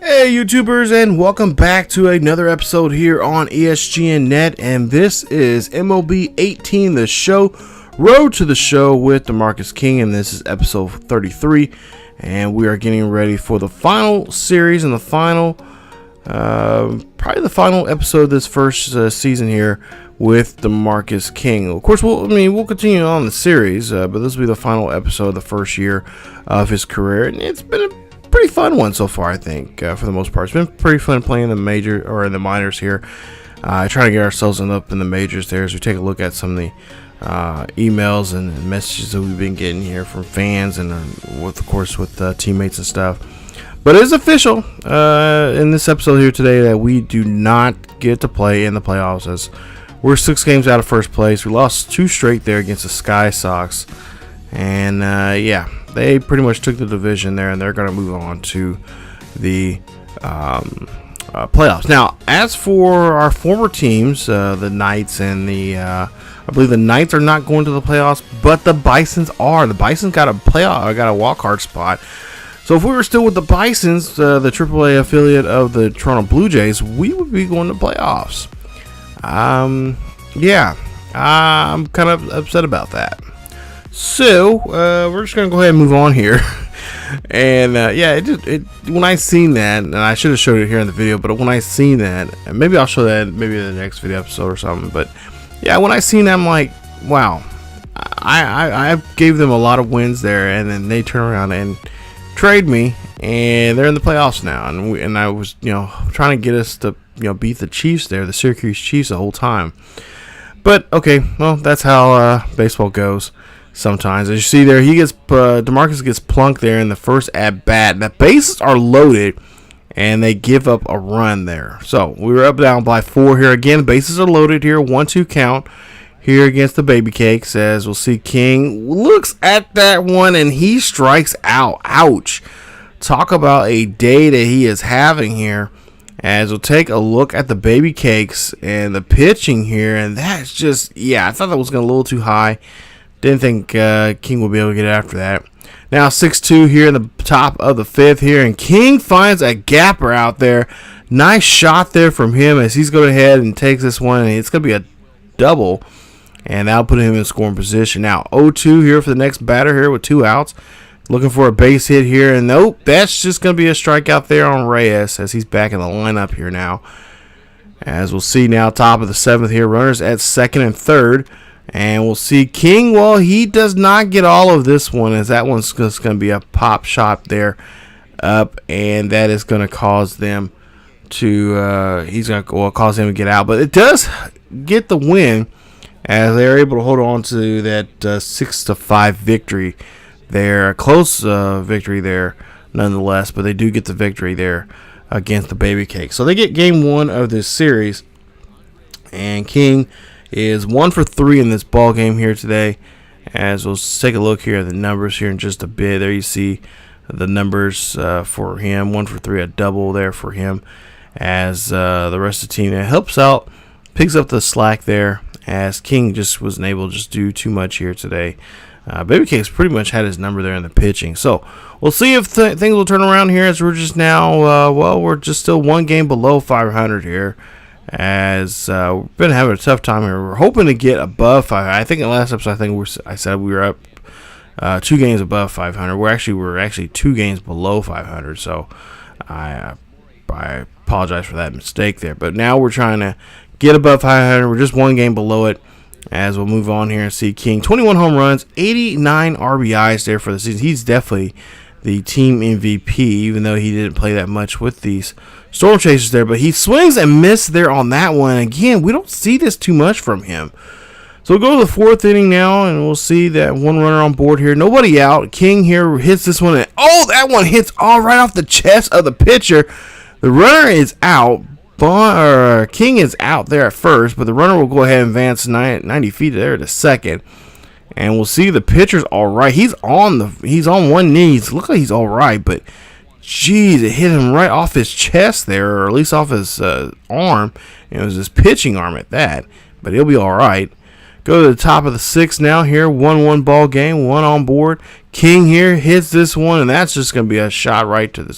Hey YouTubers, and welcome back to another episode here on ESGNet, and this is MLB 18, the show, Road to the Show with DeMarcus King, and this is episode 33, and we are getting ready for the final series and the final, probably the final episode of this first season here with DeMarcus King. Of course, we'll continue on the series, but this will be the final episode of the first year of his career, and it's been a pretty fun one so far, I think, for the most part. It's been pretty fun playing the major or in the minors here. Trying to get ourselves up in the majors there as we take a look at some of the emails and messages that we've been getting here from fans and of course with teammates and stuff. But it's official in this episode here today that we do not get to play in the playoffs, as we're 6 games out of first place. We lost 2 straight there against the Sky Sox, and yeah, they pretty much took the division there, and they're going to move on to the playoffs. Now, as for our former teams, the Knights and the, I believe the Knights are not going to the playoffs, but the Bisons are. The Bisons got a wild card spot. So if we were still with the Bisons, the AAA affiliate of the Toronto Blue Jays, we would be going to playoffs. Yeah, I'm kind of upset about that. So we're just gonna go ahead and move on here, and yeah, when I seen that, and I should have showed it here in the video, but when I seen that, and maybe I'll show that maybe in the next video episode or something. But yeah, when I seen that, I'm like, wow, I gave them a lot of wins there, and then they turn around and trade me, and they're in the playoffs now, and I was trying to get us to beat the Chiefs there, the Syracuse Chiefs, the whole time. But okay, well, that's how baseball goes. Sometimes, as you see there, he gets DeMarcus gets plunked there in the first at bat. The bases are loaded, and they give up a run there. So we were up down by 4 here again. The bases are loaded here, 1-2 count here against the Baby Cakes. As we'll see, King looks at that one and he strikes out. Ouch! Talk about a day that he is having here. As we'll take a look at the Baby Cakes and the pitching here, and that's just, yeah, I thought that was going a little too high. Didn't think King would be able to get after that. Now 6-2 here in the top of the 5th here, and King finds a gapper out there. Nice shot there from him as he's going ahead and takes this one, and it's going to be a double, and that'll put him in scoring position. Now 0-2 here for the next batter here with 2 outs. Looking for a base hit here, and nope, that's just going to be a strikeout there on Reyes as he's back in the lineup here now. As we'll see now, top of the 7th here, runners at 2nd and 3rd. And we'll see King, well, he does not get all of this one, as that one's just going to be a pop shot there up, and that is going to cause them to, he's going to cause him to get out. But it does get the win, as they're able to hold on to that 6-5 victory there, a close victory there nonetheless, but they do get the victory there against the Baby Cake. So they get game 1 of this series, and King is 1 for 3 in this ball game here today. As we'll take a look here at the numbers here in just a bit. There you see the numbers for him. 1 for 3, a double there for him. As the rest of the team that helps out, picks up the slack there, as King just wasn't able to just do too much here today. Baby Cake's pretty much had his number there in the pitching. So we'll see if things will turn around here, as we're just now, we're just still 1 game below 500 here. As we've been having a tough time here. We're hoping to get above 500. I think in the last episode, I said we were up 2 games above 500. We're actually 2 games below 500. So I apologize for that mistake there. But now we're trying to get above 500. We're just 1 game below it. As we'll move on here and see King, 21 home runs, 89 RBIs there for the season. He's definitely the team MVP, even though he didn't play that much with these Storm Chasers there, but he swings and misses there on that one. Again, we don't see this too much from him. So we'll go to the 4th inning now, and we'll see that 1 runner on board here. Nobody out. King here hits this one, and oh, that one hits all right off the chest of the pitcher. The runner is out. King is out there at first, but the runner will go ahead and advance 90 feet there to second. And we'll see the pitcher's all right. He's on 1 knee. Looks like he's all right, but jeez, it hit him right off his chest there, or at least off his arm. And it was his pitching arm at that, but he'll be all right. Go to the top of the 6th now here. 1-1 ball game, 1 on board. King here hits this one, and that's just going to be a shot right to the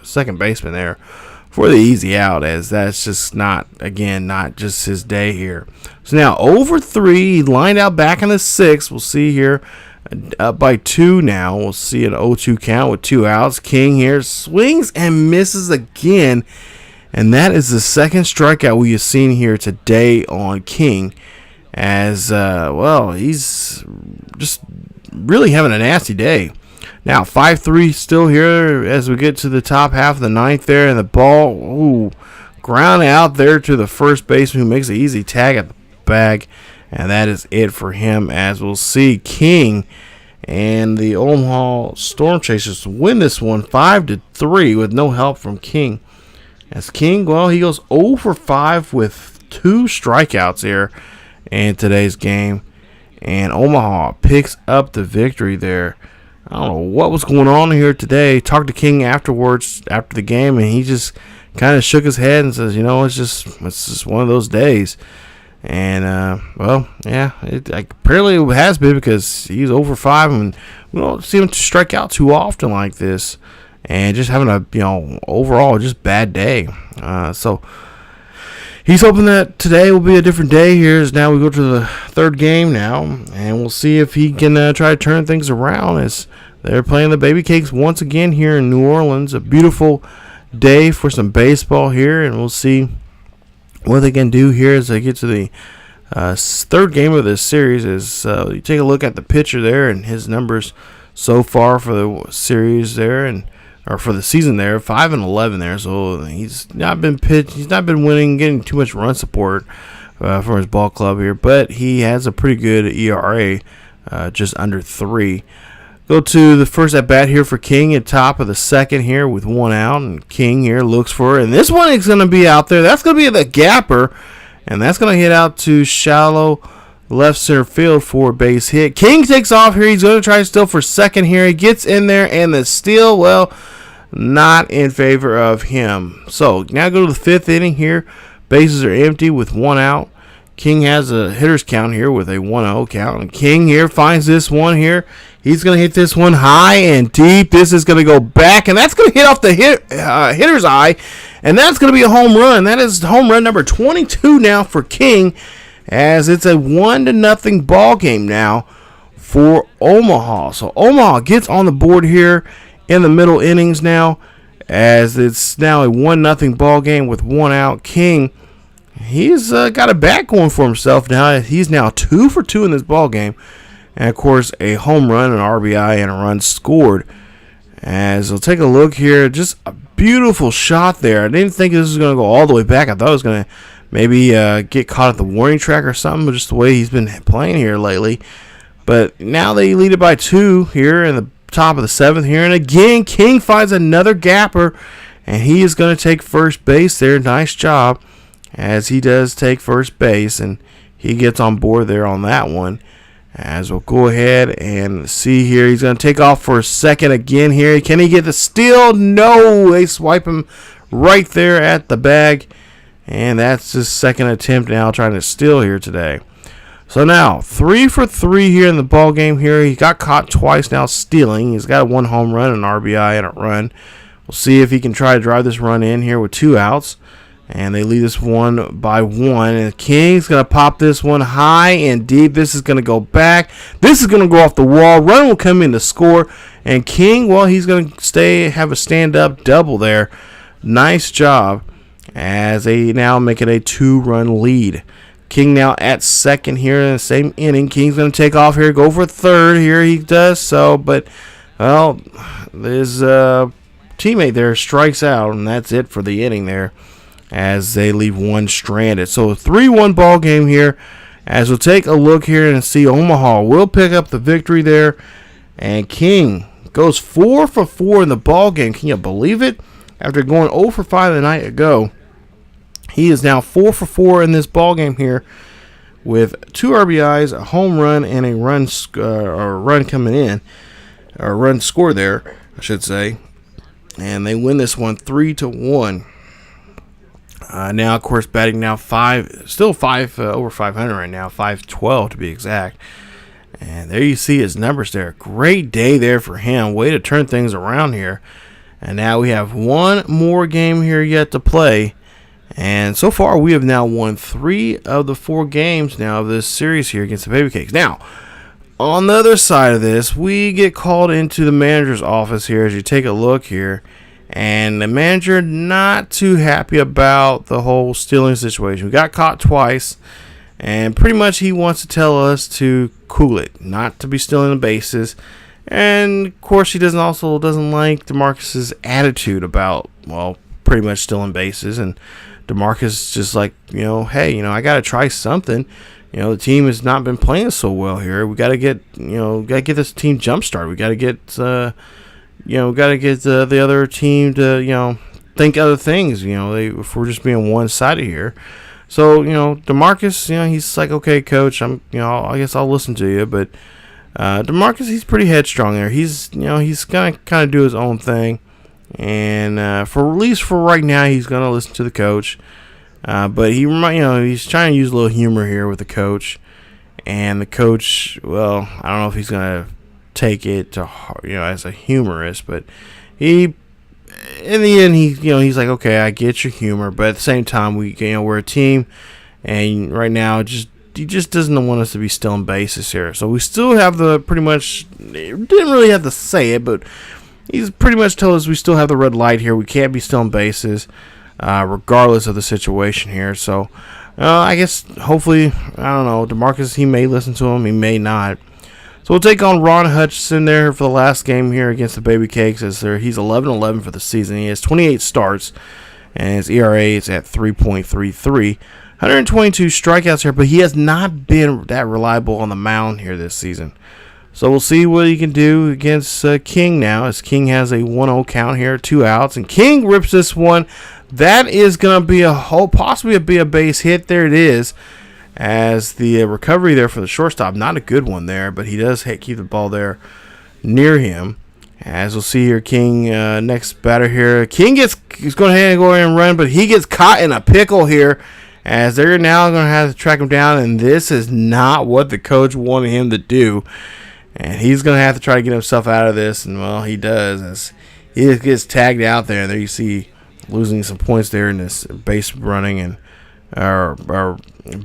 second baseman there for the easy out, as that's just not just his day here. So now over 3, he lined out back in the 6th. We'll see here, up by 2 now. We'll see an 0-2 count with 2 outs. King here swings and misses again, and that is the second strikeout we have seen here today on King. As well, he's just really having a nasty day. Now 5-3 still here as we get to the top half of the 9th there, and the ball ground out there to the first baseman, who makes an easy tag at the bag, and that is it for him. As we'll see King and the Omaha Storm Chasers win this one 5-3 with no help from King. As King, well, he goes 0 for 5 with 2 strikeouts here in today's game, and Omaha picks up the victory there. I don't know what was going on here today. Talked to King afterwards, after the game, and he just kind of shook his head and says, it's just one of those days. And well, yeah, apparently it has been, because he's over 5, and we don't see him strike out too often like this, and just having a overall just bad day. So he's hoping that today will be a different day here, as now we go to the 3rd game now, and we'll see if he can try to turn things around, as they're playing the Baby Cakes once again here in New Orleans. A beautiful day for some baseball here, and we'll see what they can do here as they get to the 3rd game of this series. As you take a look at the pitcher there and his numbers so far for the series there, or for the season there, 5-11 there. So he's not been winning, getting too much run support for his ball club here, but he has a pretty good ERA, just under 3. Go to the first at bat here for King at top of the 2nd here with 1 out, and King here looks for it, and this one is going to be out there. That's going to be the gapper, and that's going to hit out to shallow left center field for a base hit. King takes off here. He's going to try to steal for 2nd here. He gets in there, and the steal, well, not in favor of him. So now go to the 5th inning here. Bases are empty with 1 out. King has a hitter's count here with a 1-0 count. And King here finds this one here. He's going to hit this one high and deep. This is going to go back, and that's going to hit off the hitter's eye. And that's going to be a home run. That is home run number 22 now for King, as it's a 1-0 ball game now for Omaha. So Omaha gets on the board here in the middle innings now, as it's now a 1-0 ball game with 1 out. King, he's got a bat going for himself now. He's now 2 for 2 in this ball game, and of course a home run, an RBI, and a run scored. As we'll take a look here, just a beautiful shot there. I didn't think this was going to go all the way back. I thought it was going to maybe get caught at the warning track or something, but just the way he's been playing here lately. But now they lead it by 2 here in the top of the 7th here, and again King finds another gapper, and he is going to take first base there. Nice job, as he does take first base, and he gets on board there on that one. As we'll go ahead and see here, he's going to take off for 2nd again here. Can he get the steal? No, they swipe him right there at the bag, and that's his 2nd attempt now trying to steal here today. So now 3 for 3 here in the ball game here. He got caught twice now stealing. He's got 1 home run, an RBI, and a run. We'll see if he can try to drive this run in here with 2 outs. And they lead this one by 1. And King's going to pop this one high and deep. This is going to go back. This is going to go off the wall. Run will come in to score. And King, well, he's going to have a stand-up double there. Nice job, as they now make it a 2-run lead. King now at 2nd here in the same inning. King's going to take off here, go for 3rd here. He does so, but, well, his teammate there strikes out, and that's it for the inning there, as they leave 1 stranded. So a 3-1 ball game here, as we'll take a look here and see Omaha will pick up the victory there, and King goes 4 for 4 in the ball game. Can you believe it? After going 0 for 5 the night ago, he is now 4 for 4 in this ball game here, with 2 RBIs, a home run, and a run coming in, or a run score there, I should say. And they win this one 3-1. Now, of course, batting now still 5 over 500 right now, 512 to be exact. And there you see his numbers there. Great day there for him. Way to turn things around here. And now we have one more game here yet to play. And so far, we have now won 3 of the 4 games now of this series here against the Baby Cakes. Now, on the other side of this, we get called into the manager's office here as you take a look here. And the manager not too happy about the whole stealing situation. We got caught twice. And pretty much he wants to tell us to cool it, not to be stealing the bases. And of course he doesn't like DeMarcus's attitude about, well, pretty much stealing bases. And DeMarcus just like, hey, I got to try something. The team has not been playing so well here. We got to get, this team jump started. We got to get, the other team to, think other things. If we're just being one-sided here. So, DeMarcus, he's like, okay, coach, I guess I'll listen to you. But DeMarcus, he's pretty headstrong there. He's gonna kind of do his own thing, and at least for right now, he's gonna listen to the coach. But he's trying to use a little humor here with the coach, and the coach, well, I don't know if he's gonna take it to as a humorist, but in the end, he's like, okay, I get your humor, but at the same time, we're a team, and right now, he just doesn't want us to be stealing bases here. So we still have pretty much, didn't really have to say it, but he's pretty much told us we still have the red light here. We can't be stealing bases, regardless of the situation here. So I guess, hopefully, I don't know, DeMarcus, he may listen to him, he may not. So we'll take on Ron Hutchinson there for the last game here against the Baby Cakes. He's 11-11 for the season. He has 28 starts, and his ERA is at 3.33. 122 strikeouts here, but he has not been that reliable on the mound here this season. So we'll see what he can do against King now, as King has a 1-0 count here, 2 outs, and King rips this one. That is going to be possibly be a base hit. There it is. As the recovery there for the shortstop, not a good one there, but he does keep the ball there near him. As we'll see here, King, next batter here. King he's going to go ahead and run, but he gets caught in a pickle here, as they're now going to have to track him down, and this is not what the coach wanted him to do. And he's going to have to try to get himself out of this, and, well, he does, as he gets tagged out there. There you see losing some points there in this base running and our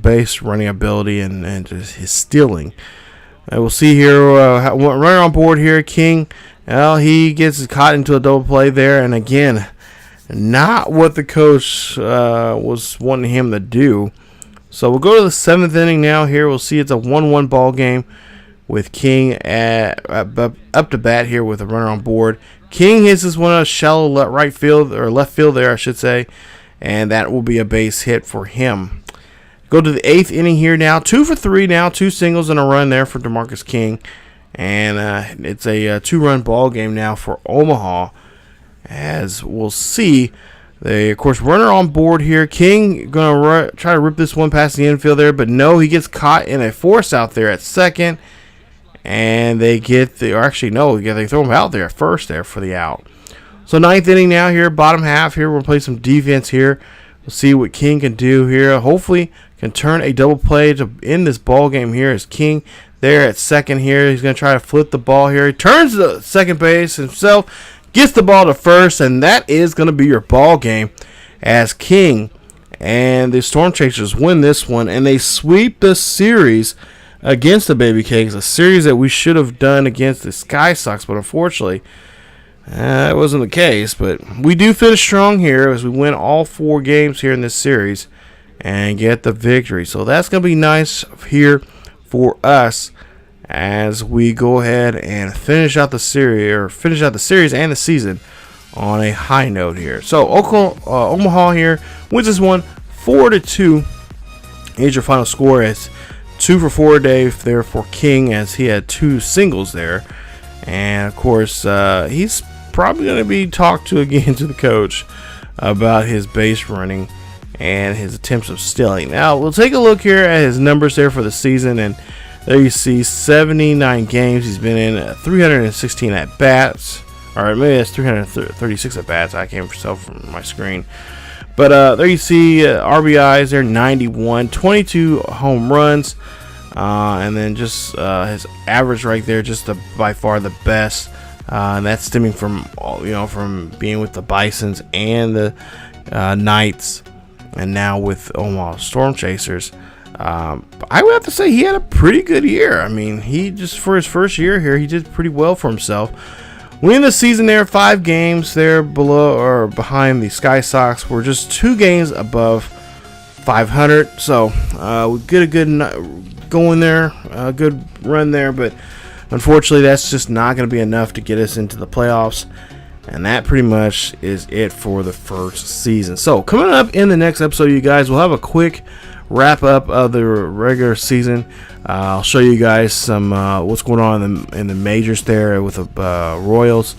base running ability and just his stealing. We'll see here, runner on board here, King. Well, he gets caught into a double play there, and again, not what the coach was wanting him to do. So we'll go to the 7th inning now here. We'll see it's a 1-1 ball game with King up to bat here with a runner on board. King hits this one out of shallow left field there, I should say. And that will be a base hit for him. Go to the 8th inning here now. 2 for 3 now. 2 singles and a run there for DeMarcus King. And it's a 2-run ball game now for Omaha. As we'll see, of course, runner on board here. King going to try to rip this one past the infield there. But no, he gets caught in a force out there at second. And they they throw him out there at first there for the out. So 9th inning now here, bottom half here. We'll play some defense here. We'll see what King can do here. Hopefully can turn a double play to end this ball game here. As King there at second here. He's going to try to flip the ball here. He turns to second base himself, gets the ball to first, and that is going to be your ball game as King and the Storm Chasers win this one, and they sweep the series against the Baby Cakes, a series that we should have done against the Sky Sox, but unfortunately, that wasn't the case. But we do finish strong here as we win all 4 games here in this series and get the victory. So that's going to be nice here for us as we go ahead and finish out the series and the season on a high note here. So Omaha here wins this one 4-2. Here's your final score. It's 2 for 4 day there for King, as he had 2 singles there. And of course, he's probably going to be talked to again to the coach about his base running and his attempts of stealing. Now we'll take a look here at his numbers there for the season, and there you see 79 games. He's been in 316 at bats, or maybe that's 336 at bats. I can't tell from my screen. But there you see RBIs there, 91, 22 home runs, and then just his average right there, just by far the best and that's stemming from from being with the Bisons and the Knights, and now with Omaha Storm Chasers. I would have to say he had a pretty good year. I mean, he just for his first year here, he did pretty well for himself. Winning the season there, 5 games there below or behind the Sky Sox. We're just 2 games above 500. So we get a good going there, a good run there, but unfortunately that's just not going to be enough to get us into the playoffs. And that pretty much is it for the first season. So coming up in the next episode, you guys, we'll have a quick wrap up of the regular season. I'll show you guys some what's going on in the majors there with the Royals.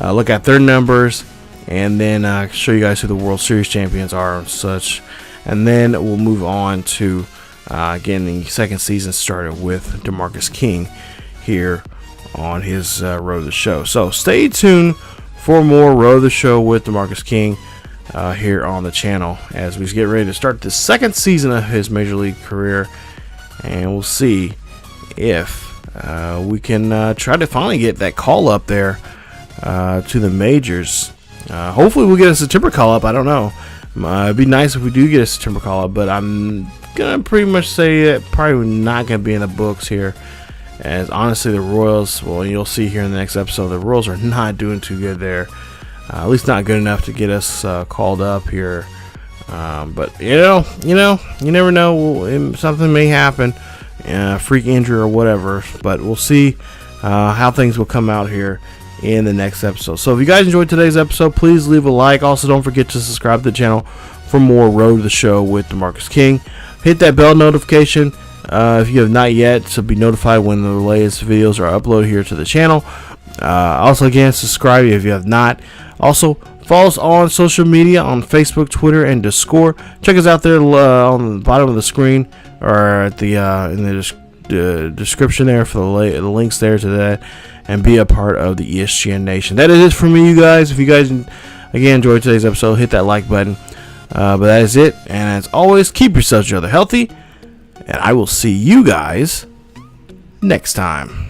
Look at their numbers, and then show you guys who the World Series champions are and such. And then we'll move on to again the second season started with DeMarcus King here on his Road to the Show. So stay tuned for more Road to the Show with DeMarcus King here on the channel as we get ready to start the second season of his major league career, and we'll see if we can try to finally get that call up there to the majors. Hopefully we'll get a September call up. I don't know. It'd be nice if we do get a September call up, but I'm gonna pretty much say that probably not gonna be in the books here, as honestly the Royals, well, you'll see here in the next episode, the Royals are not doing too good there. At least not good enough to get us called up here. But you never know. Something may happen, freak injury or whatever. But we'll see how things will come out here in the next episode. So if you guys enjoyed today's episode, please leave a like. Also, don't forget to subscribe to the channel for more Road to the Show with DeMarcus King. Hit that bell notification if you have not yet, to be notified when the latest videos are uploaded here to the channel. Also, again, subscribe if you have not. Also, follow us on social media on Facebook, Twitter, and Discord. Check us out there on the bottom of the screen, or at the in the description there for the links there to that, and be a part of the ESGN Nation. That is it for me, you guys. If you guys again enjoyed today's episode, hit that like button. But that is it, and as always, keep yourselves healthy, and I will see you guys next time.